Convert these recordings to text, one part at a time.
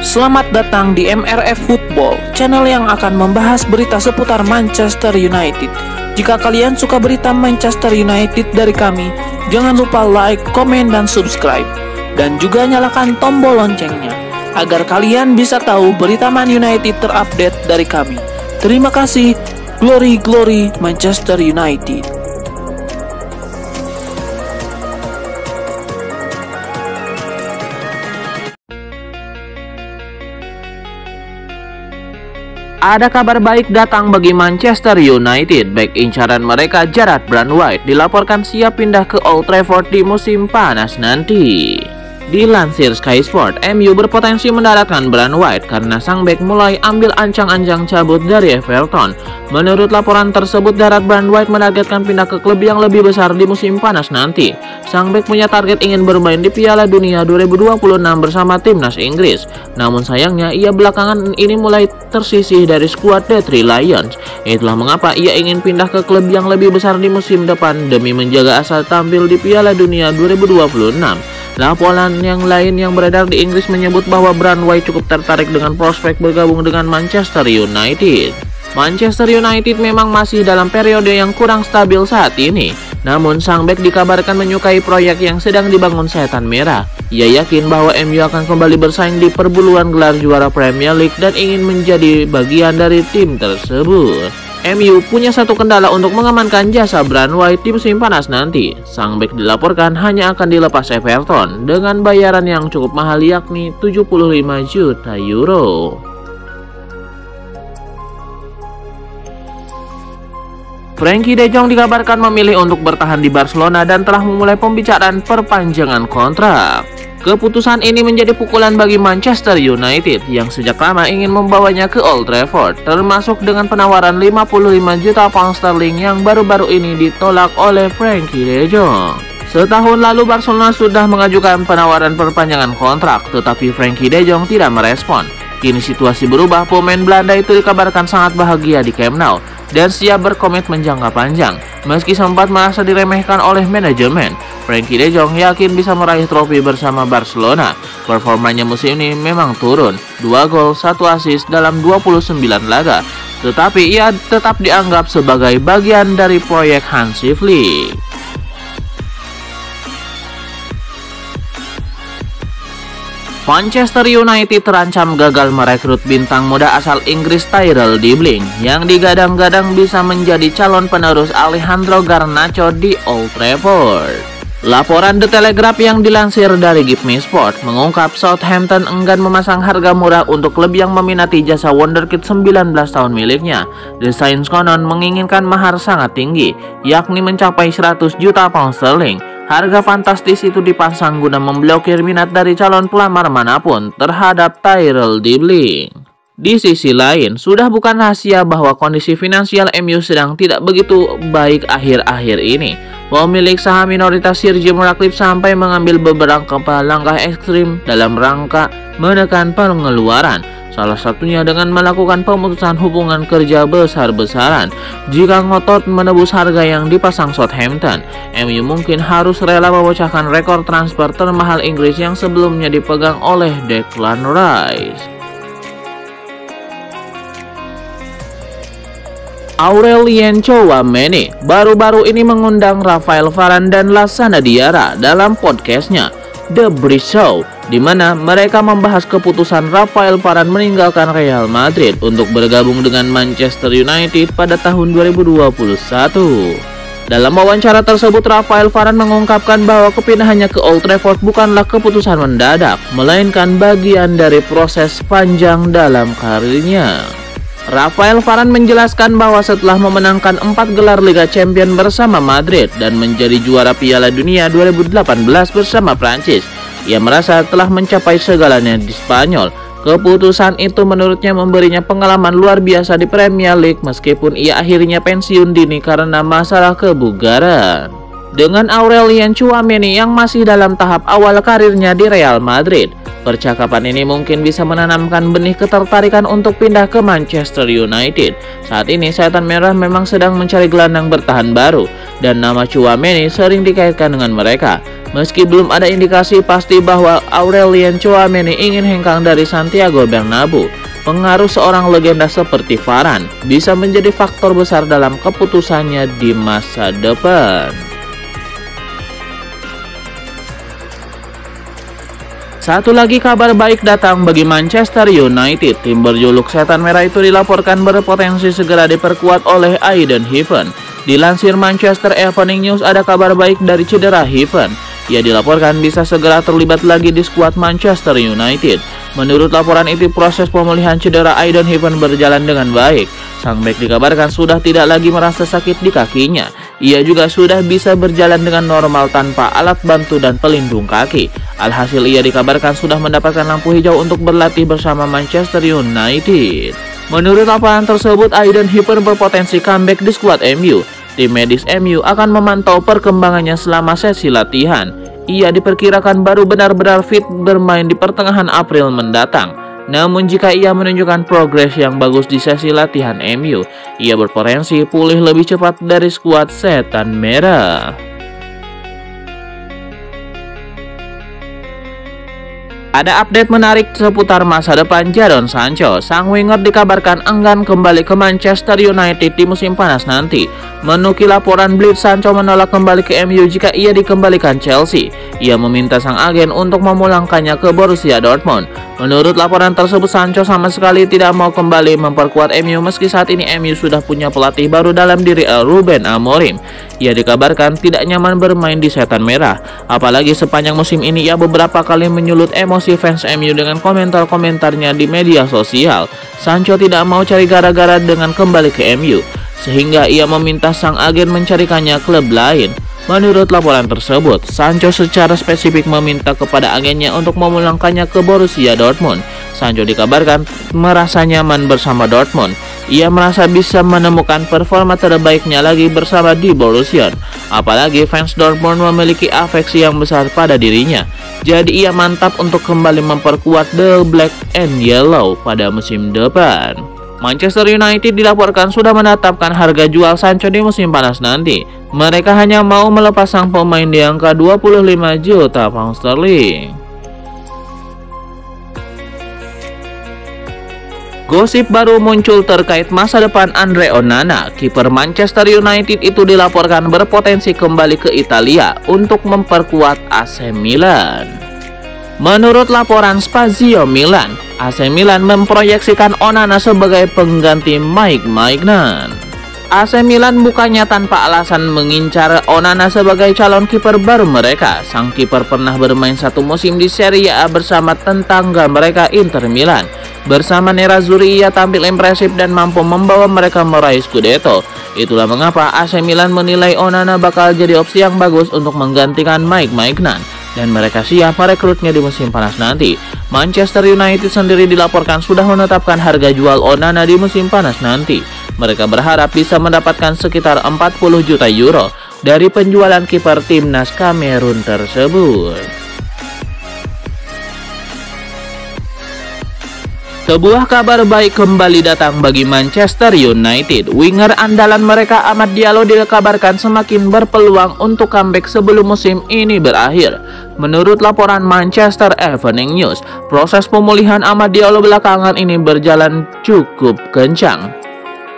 Selamat datang di MRF Football, channel yang akan membahas berita seputar Manchester United. Jika kalian suka berita Manchester United dari kami, jangan lupa like, komen, dan subscribe. Dan juga nyalakan tombol loncengnya, agar kalian bisa tahu berita Man United terupdate dari kami. Terima kasih, Glory Glory Manchester United. Ada kabar baik datang bagi Manchester United. Bek incaran mereka Jarrad Branthwaite dilaporkan siap pindah ke Old Trafford di musim panas nanti. Dilansir Sky Sport, MU berpotensi mendaratkan Branthwaite karena sang bek mulai ambil ancang-ancang cabut dari Everton. Menurut laporan tersebut, Jarrad Branthwaite menargetkan pindah ke klub yang lebih besar di musim panas nanti. Sang bek punya target ingin bermain di Piala Dunia 2026 bersama timnas Inggris. Namun sayangnya ia belakangan ini mulai tersisih dari skuad The Three Lions. Itulah mengapa ia ingin pindah ke klub yang lebih besar di musim depan demi menjaga asal tampil di Piala Dunia 2026. Laporan yang lain yang beredar di Inggris menyebut bahwa Branthwaite cukup tertarik dengan prospek bergabung dengan Manchester United. Manchester United memang masih dalam periode yang kurang stabil saat ini. Namun sang bek dikabarkan menyukai proyek yang sedang dibangun Setan Merah. Ia yakin bahwa MU akan kembali bersaing di perbuluhan gelar juara Premier League dan ingin menjadi bagian dari tim tersebut. MU punya satu kendala untuk mengamankan jasa Branthwaite di musim panas nanti. Sang bek dilaporkan hanya akan dilepas Everton dengan bayaran yang cukup mahal, yakni 75 juta euro. Frenkie de Jong dikabarkan memilih untuk bertahan di Barcelona dan telah memulai pembicaraan perpanjangan kontrak. Keputusan ini menjadi pukulan bagi Manchester United yang sejak lama ingin membawanya ke Old Trafford, termasuk dengan penawaran 55 juta pound sterling yang baru-baru ini ditolak oleh Frenkie de Jong. Setahun lalu Barcelona sudah mengajukan penawaran perpanjangan kontrak, tetapi Frenkie de Jong tidak merespon. Kini situasi berubah, pemain Belanda itu dikabarkan sangat bahagia di Camp Nou dan siap berkomitmen jangka panjang. Meski sempat merasa diremehkan oleh manajemen, Frenkie de Jong yakin bisa meraih trofi bersama Barcelona. Performanya musim ini memang turun, 2 gol, 1 assist dalam 29 laga. Tetapi ia tetap dianggap sebagai bagian dari proyek Hansi Flick. Manchester United terancam gagal merekrut bintang muda asal Inggris Tyrell Dibling yang digadang-gadang bisa menjadi calon penerus Alejandro Garnacho di Old Trafford. Laporan The Telegraph yang dilansir dari Give Me Sport mengungkap Southampton enggan memasang harga murah untuk klub yang meminati jasa wonderkid 19 tahun miliknya. The Saints konon menginginkan mahar sangat tinggi, yakni mencapai 100 juta pound sterling. Harga fantastis itu dipasang guna memblokir minat dari calon pelamar manapun terhadap Tyrell Dibling. Di sisi lain, sudah bukan rahasia bahwa kondisi finansial MU sedang tidak begitu baik akhir-akhir ini. Pemilik saham minoritas Sir Jim Ratcliffe sampai mengambil beberapa langkah ekstrim dalam rangka menekan pengeluaran. Salah satunya dengan melakukan pemutusan hubungan kerja besar-besaran. Jika ngotot menebus harga yang dipasang Southampton, MU mungkin harus rela memecahkan rekor transfer termahal Inggris yang sebelumnya dipegang oleh Declan Rice. Aurelien Tchouameni baru-baru ini mengundang Rafael Varane dan Lassana Diarra dalam podcastnya The Bridge Show, di mana mereka membahas keputusan Rafael Varane meninggalkan Real Madrid untuk bergabung dengan Manchester United pada tahun 2021. Dalam wawancara tersebut, Rafael Varane mengungkapkan bahwa kepindahannya ke Old Trafford bukanlah keputusan mendadak, melainkan bagian dari proses panjang dalam karirnya. Rafael Varane menjelaskan bahwa setelah memenangkan 4 gelar Liga Champions bersama Madrid dan menjadi juara Piala Dunia 2018 bersama Prancis, ia merasa telah mencapai segalanya di Spanyol. Keputusan itu menurutnya memberinya pengalaman luar biasa di Premier League meskipun ia akhirnya pensiun dini karena masalah kebugaran. Dengan Aurelien Tchouameni yang masih dalam tahap awal karirnya di Real Madrid, Percakapan ini mungkin bisa menanamkan benih ketertarikan untuk pindah ke Manchester United. Saat ini Setan Merah memang sedang mencari gelandang bertahan baru, dan nama Tchouaméni sering dikaitkan dengan mereka. Meski belum ada indikasi pasti bahwa Aurelien Tchouaméni ingin hengkang dari Santiago Bernabeu, pengaruh seorang legenda seperti Varane bisa menjadi faktor besar dalam keputusannya di masa depan. Satu lagi kabar baik datang bagi Manchester United. Tim berjuluk Setan Merah itu dilaporkan berpotensi segera diperkuat oleh Aiden Heaven. Dilansir Manchester Evening News, ada kabar baik dari cedera Heaven. Ia dilaporkan bisa segera terlibat lagi di skuad Manchester United. Menurut laporan itu, proses pemulihan cedera Aiden Heaven berjalan dengan baik. Sang bek dikabarkan sudah tidak lagi merasa sakit di kakinya. Ia juga sudah bisa berjalan dengan normal tanpa alat bantu dan pelindung kaki. Alhasil ia dikabarkan sudah mendapatkan lampu hijau untuk berlatih bersama Manchester United. Menurut laporan tersebut, Aiden Heaven berpotensi comeback di skuad MU. Tim medis MU akan memantau perkembangannya selama sesi latihan. Ia diperkirakan baru benar-benar fit bermain di pertengahan April mendatang. Namun jika ia menunjukkan progres yang bagus di sesi latihan MU, ia berpotensi pulih lebih cepat dari skuad Setan Merah. Ada update menarik seputar masa depan Jadon Sancho. Sang winger dikabarkan enggan kembali ke Manchester United di musim panas nanti. Menukil laporan Blitz, Sancho menolak kembali ke MU jika ia dikembalikan Chelsea. Ia meminta sang agen untuk memulangkannya ke Borussia Dortmund. Menurut laporan tersebut, Sancho sama sekali tidak mau kembali memperkuat MU meski saat ini MU sudah punya pelatih baru dalam diri Ruben Amorim. Ia dikabarkan tidak nyaman bermain di Setan Merah. Apalagi sepanjang musim ini ia beberapa kali menyulut emosi fans MU dengan komentar-komentarnya di media sosial. Sancho tidak mau cari gara-gara dengan kembali ke MU, sehingga ia meminta sang agen mencarikannya klub lain. Menurut laporan tersebut, Sancho secara spesifik meminta kepada agennya untuk memulangkannya ke Borussia Dortmund. Sancho dikabarkan merasa nyaman bersama Dortmund. Ia merasa bisa menemukan performa terbaiknya lagi bersama di Borussia. Apalagi fans Dortmund memiliki afeksi yang besar pada dirinya. Jadi ia mantap untuk kembali memperkuat The Black and Yellow pada musim depan. Manchester United dilaporkan sudah menetapkan harga jual Sancho di musim panas nanti. Mereka hanya mau melepas sang pemain di angka 25 juta pound sterling. Gosip baru muncul terkait masa depan Andre Onana. Kiper Manchester United itu dilaporkan berpotensi kembali ke Italia untuk memperkuat AC Milan. Menurut laporan Spazio Milan, AC Milan memproyeksikan Onana sebagai pengganti Mike Maignan. AC Milan bukannya tanpa alasan mengincar Onana sebagai calon kiper baru mereka. Sang kiper pernah bermain satu musim di Serie A bersama tetangga mereka Inter Milan. Bersama Nerazzurri ia tampil impresif dan mampu membawa mereka meraih Scudetto. Itulah mengapa AC Milan menilai Onana bakal jadi opsi yang bagus untuk menggantikan Mike Maignan, dan mereka siap merekrutnya di musim panas nanti. Manchester United sendiri dilaporkan sudah menetapkan harga jual Onana di musim panas nanti. Mereka berharap bisa mendapatkan sekitar 40 juta euro dari penjualan kiper timnas Kamerun tersebut. Sebuah kabar baik kembali datang bagi Manchester United. Winger andalan mereka Amad Diallo dikabarkan semakin berpeluang untuk comeback sebelum musim ini berakhir. Menurut laporan Manchester Evening News, proses pemulihan Amad Diallo belakangan ini berjalan cukup kencang.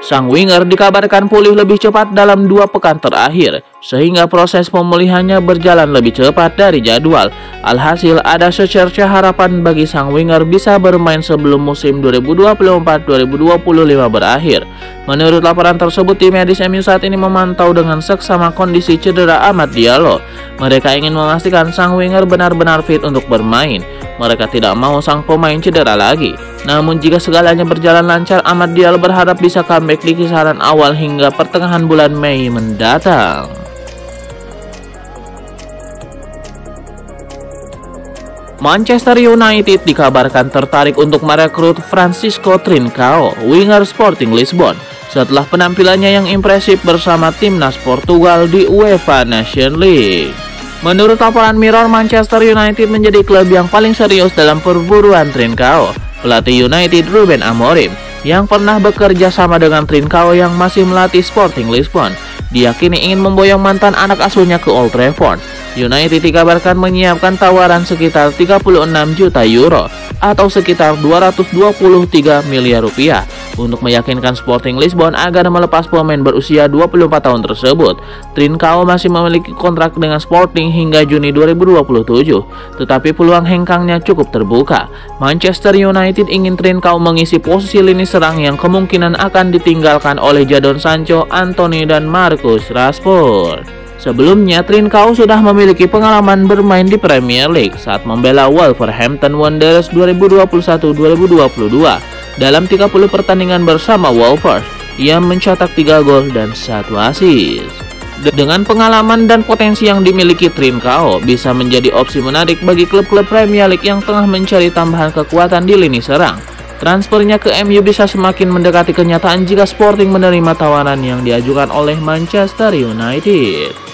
Sang winger dikabarkan pulih lebih cepat dalam 2 pekan terakhir, sehingga proses pemulihannya berjalan lebih cepat dari jadwal. Alhasil ada secerca harapan bagi sang winger bisa bermain sebelum musim 2024-2025 berakhir. Menurut laporan tersebut, tim medis MU saat ini memantau dengan seksama kondisi cedera Amad Diallo. Mereka ingin memastikan sang winger benar-benar fit untuk bermain. Mereka tidak mau sang pemain cedera lagi. Namun jika segalanya berjalan lancar, Amad Diallo berharap bisa comeback di kisaran awal hingga pertengahan bulan Mei mendatang. Manchester United dikabarkan tertarik untuk merekrut Francisco Trincao, winger Sporting Lisbon, setelah penampilannya yang impresif bersama timnas Portugal di UEFA Nations League. Menurut laporan Mirror, Manchester United menjadi klub yang paling serius dalam perburuan Trincao. Pelatih United Ruben Amorim, yang pernah bekerja sama dengan Trincao yang masih melatih Sporting Lisbon, diyakini ingin memboyong mantan anak asuhnya ke Old Trafford. United dikabarkan menyiapkan tawaran sekitar 36 juta euro atau sekitar 223 miliar rupiah untuk meyakinkan Sporting Lisbon agar melepas pemain berusia 24 tahun tersebut. Trincao masih memiliki kontrak dengan Sporting hingga Juni 2027, tetapi peluang hengkangnya cukup terbuka. Manchester United ingin Trincao mengisi posisi lini serang yang kemungkinan akan ditinggalkan oleh Jadon Sancho, Anthony, dan Marcus Rashford. Sebelumnya, Trincao sudah memiliki pengalaman bermain di Premier League saat membela Wolverhampton Wanderers 2021-2022. Dalam 30 pertandingan bersama Wolves, ia mencetak 3 gol dan 1 assist. Dengan pengalaman dan potensi yang dimiliki, Trincao bisa menjadi opsi menarik bagi klub-klub Premier League yang tengah mencari tambahan kekuatan di lini serang. Transfernya ke MU bisa semakin mendekati kenyataan jika Sporting menerima tawaran yang diajukan oleh Manchester United.